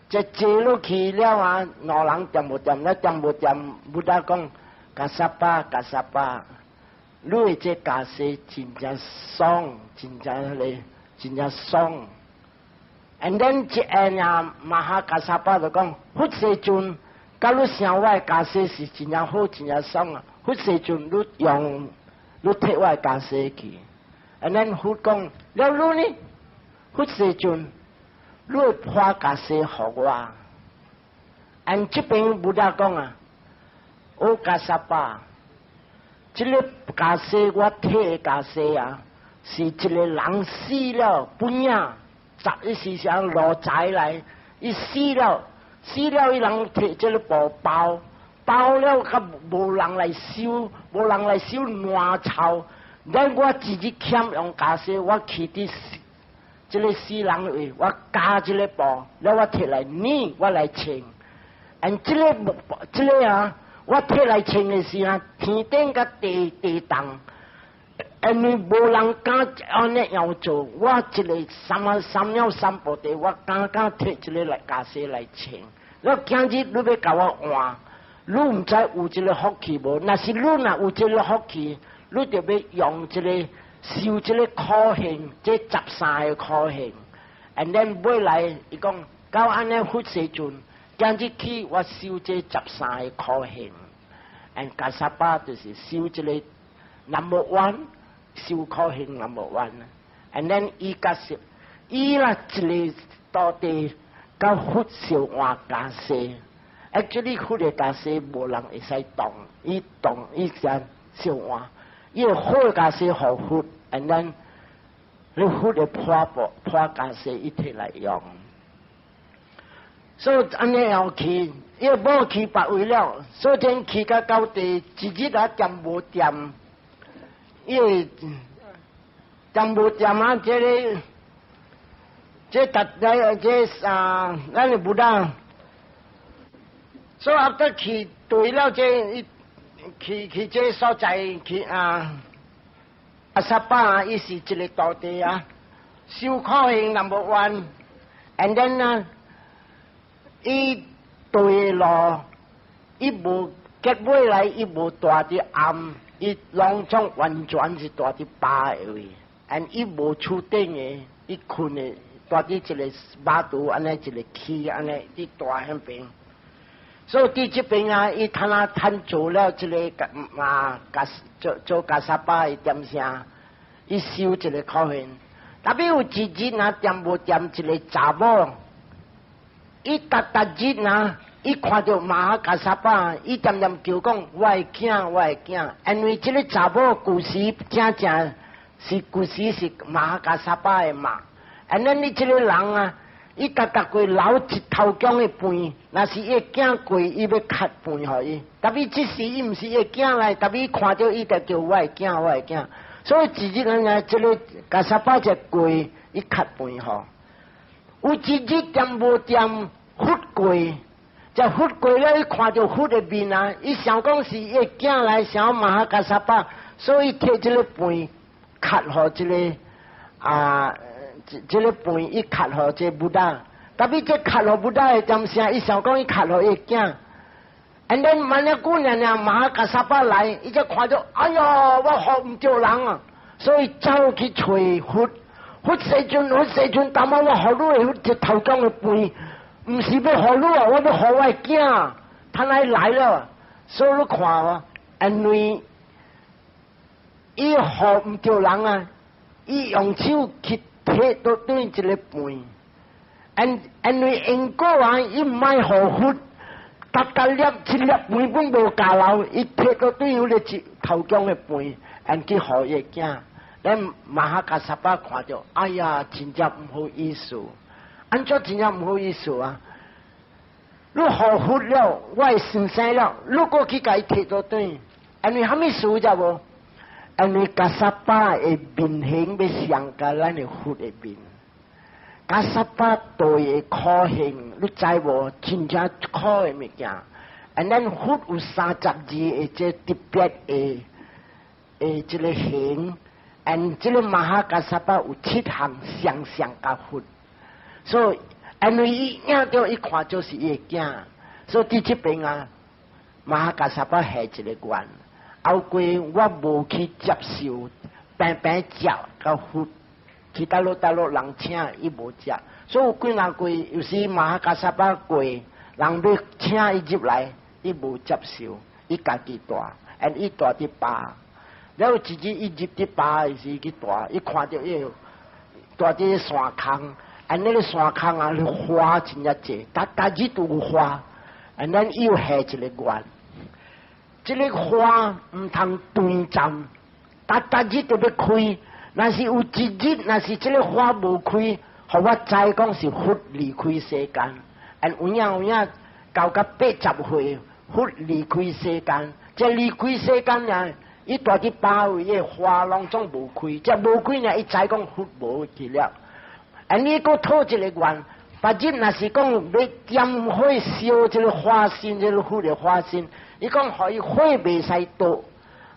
这坐落去了啊，老人点无点，了点无点，不得讲，加沙巴，你嘅这架势真正爽，真正爽。and then 这下马哈加沙巴就讲，佛世尊，假如想我的家世是真正好，真正爽啊！迄时阵你用你摕我家西去，安咱佛讲了你呢？迄时阵你会破家西互我，按这边不大讲啊，我加萨巴，这个家西我摕家西啊，是一个人死了不影，一时上落财来，伊死了，伊人摕这个布包。包了，较无人来收，无人来收烂草。咱我自己欠用家私，我去伫这个死人位，我加这个布，了我摕来捏，我来穿。这个啊，我摕来穿的时啊，天顶甲地动，因为无人敢安尼样做，我一个三秒三步地，我敢摕这个来家私来穿。了今日你要甲我换。你毋知有这个福气无？若是你若有这个福气，你就要用这个收这个苦行，这13个苦行。and then 买来，伊讲到安尼佛时阵，今日起我收这13个苦行。and 加萨巴就是收这个 number one， 收苦行 number one。and then 伊加是伊啦一个到底到佛小换加西。actually 佛的家私无人会使动，伊先小换，伊个好家私互佛， and then 你佛的破家私伊摕来用，所以安尼后去，伊无去别位了，所以真去到地，一日啊掂无掂，伊个掂无掂啊，这咱个不当。所以后头去对了去这所在去阿萨巴伊是一个道地啊，修苦行 number one，and then 啊，伊对路，伊无结尾来，伊无住伫暗，伊拢总完全是住伫巴个位 ，and 伊无厝顶个，伊困个住伫一个马肚安尼一个区安尼伫住迄边。所以伫这边啊，伊摊做了这个做加沙巴的点声，伊收一个苦行。特别有一日啊，点无点一个查某，伊逐日啊，伊看到马加沙巴，伊点叫讲我的囝，因为这个查某故事正是故事是马加沙巴的嘛，安尼你这个人啊。伊逐过留一头姜的饭，若是伊囝过，伊要磕饭互伊。特别即时伊毋是伊囝来，特别看到伊就叫我的囝。所以一日人即个加沙巴只过，伊磕饭吼。有一日点无点佛过，只佛过了，伊看到佛的面啊，伊想讲是伊囝来，想马哈加沙巴，所以摕即个饭磕互即个这个饭伊磕互这布达，特别这磕互布达的点声，伊想讲伊磕互伊囝。and then 万一姑娘马加沙巴来，伊就看到，哎呀，我学唔着人啊，所以走去找佛。佛时阵，当晚我学你的这头讲的饭，唔是要学你啊，我要学我的囝，他来了，所以你看啊，因为伊学唔着人啊，伊用手去。摕到对一个饭，因为因果啊，伊唔爱互佛，一粒饭本无加留，伊摕到对迄个头姜的饭，去互伊囝。咱马哈加萨巴看到，哎呀，真正唔好意思，安怎真正唔好意思啊？你互佛了，我会生生了，你过去甲伊摕到对，因为虾米事才无？因为加沙巴的面型要相甲咱的佛的面，加沙巴对的苦行，你知无？真正苦的物件。咱佛有32个这特别的这个行，这个马哈加沙巴有7项相甲佛，所以因为伊领到伊看就是伊的囝，所以伫这边啊，马哈加沙巴下一个愿。后过我无去接受，平食到佛，其他路人请伊无食，所以有几若过，有时马哈加沙巴过，人要请伊入来，伊无接受，伊家己带， อันอีตัวที่ป่าแล้ว自己一入啲ป่า是去大，一看到伊大啲山坑，อันนี้山坑啊，花真呀多，大日都有花，อันนั้น又下一个园，这个花唔通断站，大日都要开，若是有一日，若是这个花无开，互我知讲是佛离开世间，อัน有影到个80岁，佛离开世间，这离开世间呀。伊大啲包围嘅花拢总无开，即无开呢，伊知讲佛无去了。安尼个讨一个愿，白日若是讲要点火烧这个花心，这个佛的花心，伊讲可以火未使多。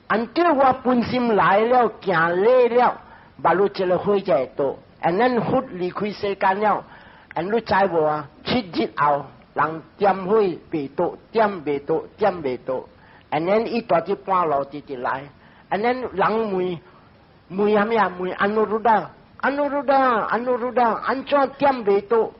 按对我本心来了，行累了，把路这个火就会多。安咱佛离开世间了，安你知无啊？7日后，人点火未多，点未多，点未多。安尼伊大啲半路直直来，安尼人问啥物啊？问安努鲁达，安怎点未到？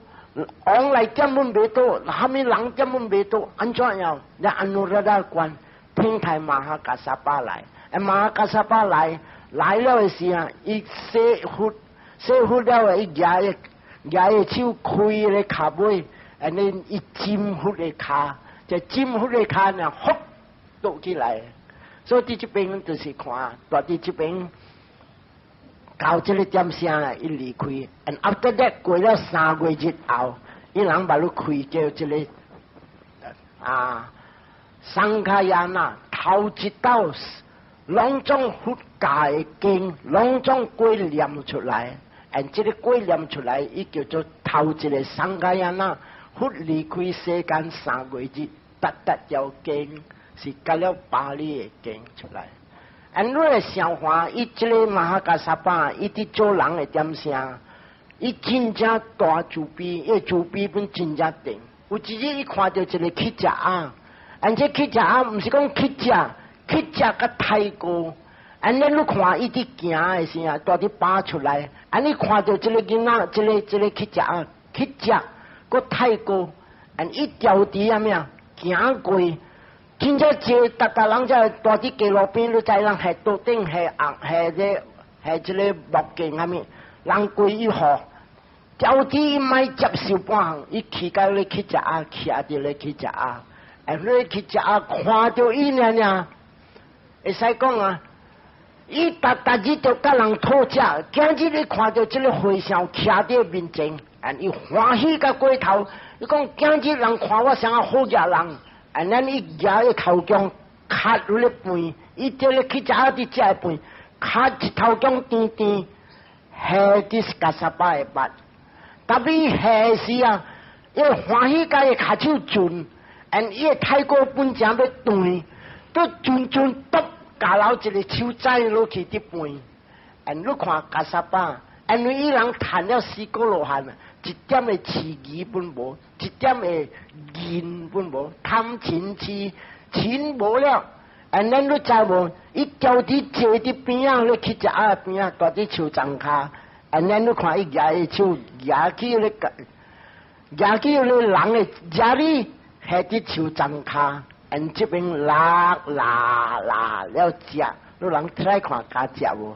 往来点问未到，虾米人点问未到？安怎样？那安努鲁达关天台马哈嘎萨巴来，马哈嘎萨巴来了的时啊，伊洗佛了，伊举个手开咧卡尾，安尼伊浸佛的卡，就浸佛的卡呢，呼。倒起来，所以伫这边就是看，大伫这边到这个点声，伊离开。and after that 过了3个月后，伊人把路开叫这个桑卡亚那头一道拢总佛教的经，拢总归念出来。and 这个归念出来，伊叫做头一个桑卡亚那佛离开世间3个月，特条经。是加了巴利的经出来，安你的想法，伊这个马哈加萨巴，伊伫做人的点声，伊真正大主笔，伊主笔本真正定。有一日伊看到一个乞食啊，安这乞食啊，毋是讲乞食甲太高，安尼你看伊伫行的时啊，大伫拔出来，安尼看到这个囡仔，这个乞食啊，乞食佫太高，安伊调伫啥物啊，行过。真正坐，大家人在大伫街路边，你知人系桌顶系这个木镜下面，人过以后，到底伊莫接受半项，伊去到咧去食啊，徛伫咧去食啊，咧去食啊，看到伊呢，会使讲啊，伊逐日就甲人讨食，今日你看到这个和尚徛伫面前，伊欢喜甲过头，伊讲今日人看我像好野人。安咱伊举个头姜卡入咧背，伊这个去食伫遮个背，卡一头姜甜，下啲加沙巴的巴，特别下时啊，伊欢喜甲伊骹手转，伊个太过本正要断，都转剁，加老一个手仔落去伫背，你看加沙巴，因为伊人赚了4个罗汉啊。一点的刺激本无，一点的银本无，贪钱无了。咱你知无？伊交伫坐伫边仔咧去食啊边仔，大伫树丛骹。咱你看伊举个手举起咧人的家里，下伫树丛骹。这边拉了食，你人来看敢食无？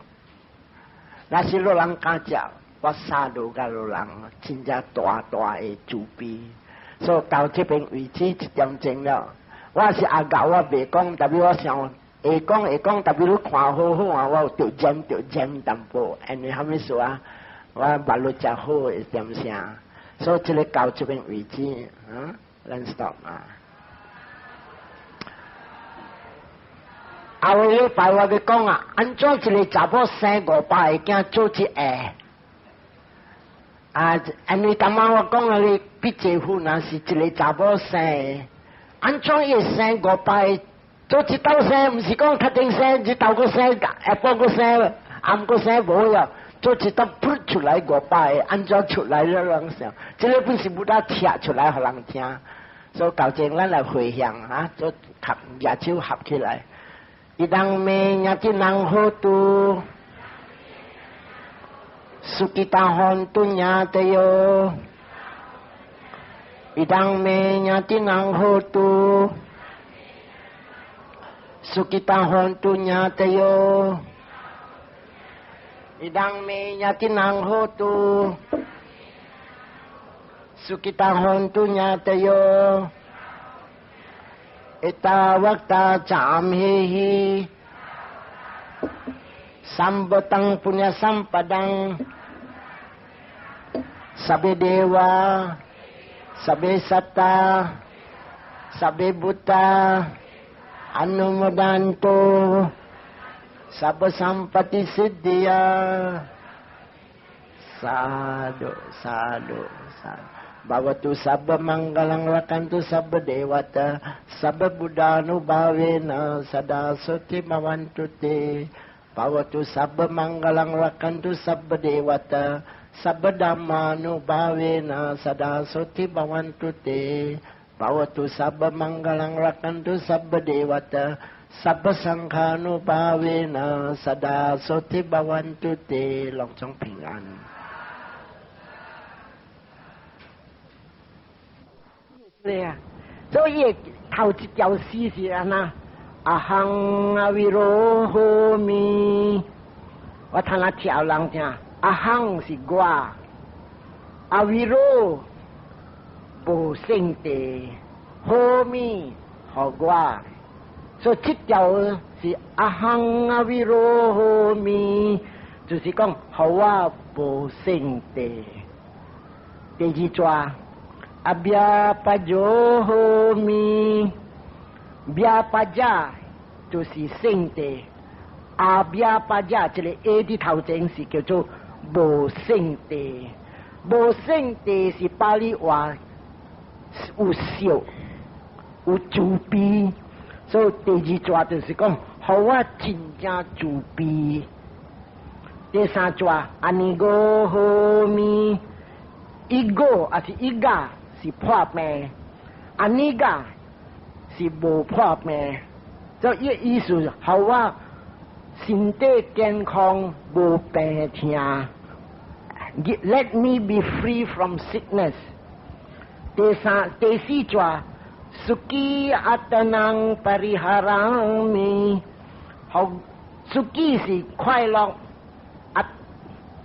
若是你人敢食。我杀戮甲路人，真正大的主笔，所以到这边为止1点钟了。我是阿狗，我袂讲，特别我想会讲，特别你看好啊，我有着尖淡薄，安尼虾米说啊？我马路真好一点声，所以这个到这边为止，咱 stop 啊。后个礼拜我要讲啊，安怎一个查某生5、8个囝做一下？安尼当晚我讲啊，你比姐夫那是一个查某生的，安怎伊会生5、8个？做一道生，毋是讲确定生，一道个生，下晡个生，暗个生无呀。做一道噗出来5、8个，安怎出来了人想？这个本是不大贴出来互人听，所以到时咱来回想做合举手合起来，一当面也只人好度。Sukitahon tunya tayo idang me nya tinang hotu สุกิตังโหนตุญาตโยอิดังเมยตินังโหตุสุกิตังโหนตุญาตโยอิตาวัตตาจามเฮหิสัมปตังปุญญสัมปดังสัพเพเดวาสัพเพสัตตาสัพเพบุตตาอนุโมดันโตสัพพสัมปติสิทธิยาสาธุสาธุสาธุBhavatu sabba mangalang rakantu sabba devata sabba buddhanubhavena sada soti bhavantu te Bhavatu sabba mangalang rakantu sabba devata sabba dhammanubhavena sada soti bhavantu te Bhavatu sabba mangalang rakantu sabba devata sabba sanghanubhavena sada soti bhavantu te ลองจง平安对呀，所以头一条诗是安那，阿亨阿维罗呵咪，我听那跳人听，阿亨是我，阿维罗无圣地，呵咪和我，所以这条是阿亨阿维罗呵咪，就是讲和我无圣地，第二段。阿比亚巴ጆho mi， 比亚巴家就是圣地，阿比亚巴家这个 A 的头前是叫做无圣地，无圣地是巴利话有笑有自卑，所以第二段就是讲，好我真正自卑。第三段阿尼个 ho mi， 一个还是一个。是破灭，安尼个是无破灭，所以意思是好我身体健康无病痛 ，Let me be free from sickness。第四句，Suki atanang pariharami， 好 ，Suki 是快乐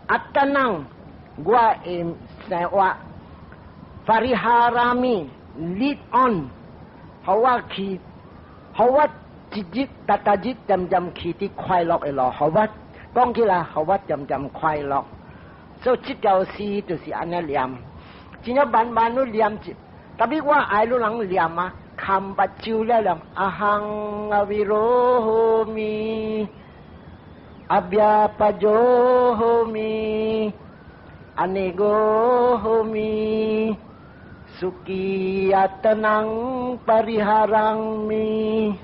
，atanang 我会生活。Pariharami lead on， 好我去，好我日日日日渐渐去啲快乐嘅路，好我讲起来，好我渐渐快乐。所以这条诗就是安尼念，真正慢慢都念住，特别我爱都人念啊，看目睭了念，阿亨阿维罗咪，阿比亚巴ጆ咪，阿尼个咪。Suki atanang pariharang mi，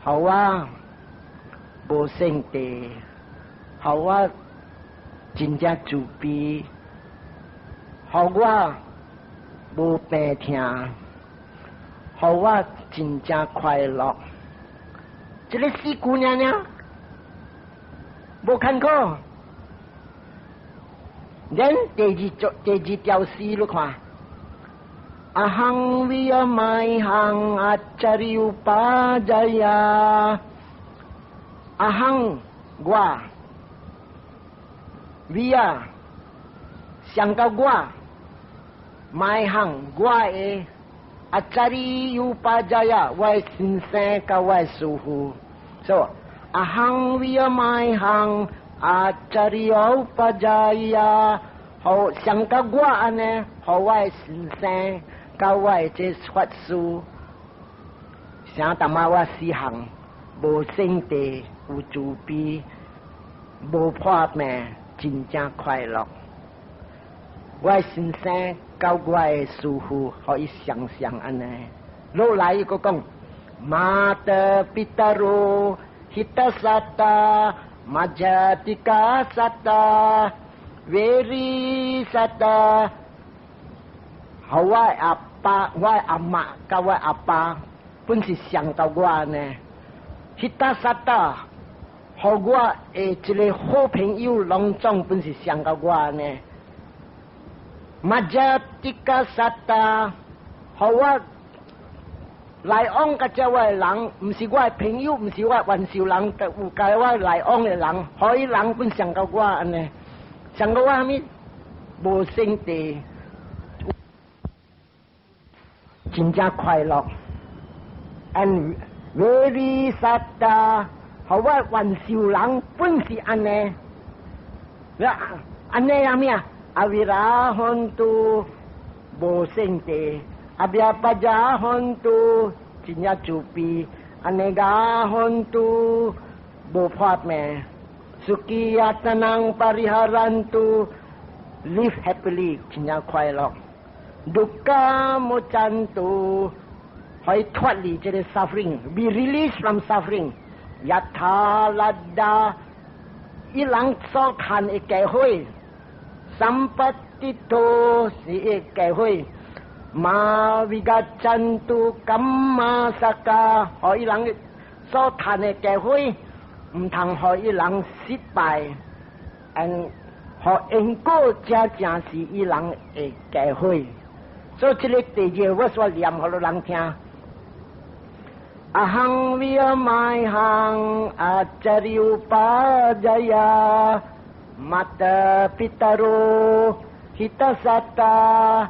好啊，无圣地，好啊，真正自卑，好我无病痛，好我真正快乐。这个四姑娘呢，无看过。然第二条诗你看。Ahang viyamaihang acari upajaya， Ahang 我 via 想到我 maihang 我的 acari upajaya 我的先生甲我的师父，所以 Ahang viyamaihang acari upajaya 好想到我安尼，好我的先生。甲我这法师，想淡仔我四行，无圣地，有自卑，无破命，真正快乐。我先生甲我的师父，可以想象安尼。落来一个讲，马德毗达罗，希达萨达，玛加提卡萨达，维利萨达。好我阿爸，我阿妈，甲我阿爸，本是想到我呢。迄搭沙搭，好我诶一个好朋友，拢总本是想到我呢。马加蒂卡沙搭，好我来往个这位人，唔是我的朋友，唔是我玩笑人，但有介我来往的人，可以人本上到我安尼，上到我啥物无生地，真正快乐 ，and very sad。好，我玩笑人本是安尼，安尼啥物啊？阿维拉汉都无生地。阿比阿巴加汉都真正主逼，阿内加汉都无法咩？Sukiya tenang pariharan tu live happily 真正快乐。Dukkha mocantu 可以脱离这个 suffering，be released from suffering。Yatha ladda 一人所谈的机会，Sampatito 是一机会。马维加真都金马萨加，可以人所谈的机会，唔通可以人失败，可因果正正是伊人的机会。所以这个第二我所念给人听。Ahang viyamai hang acari upadaya mata pitaro hita sata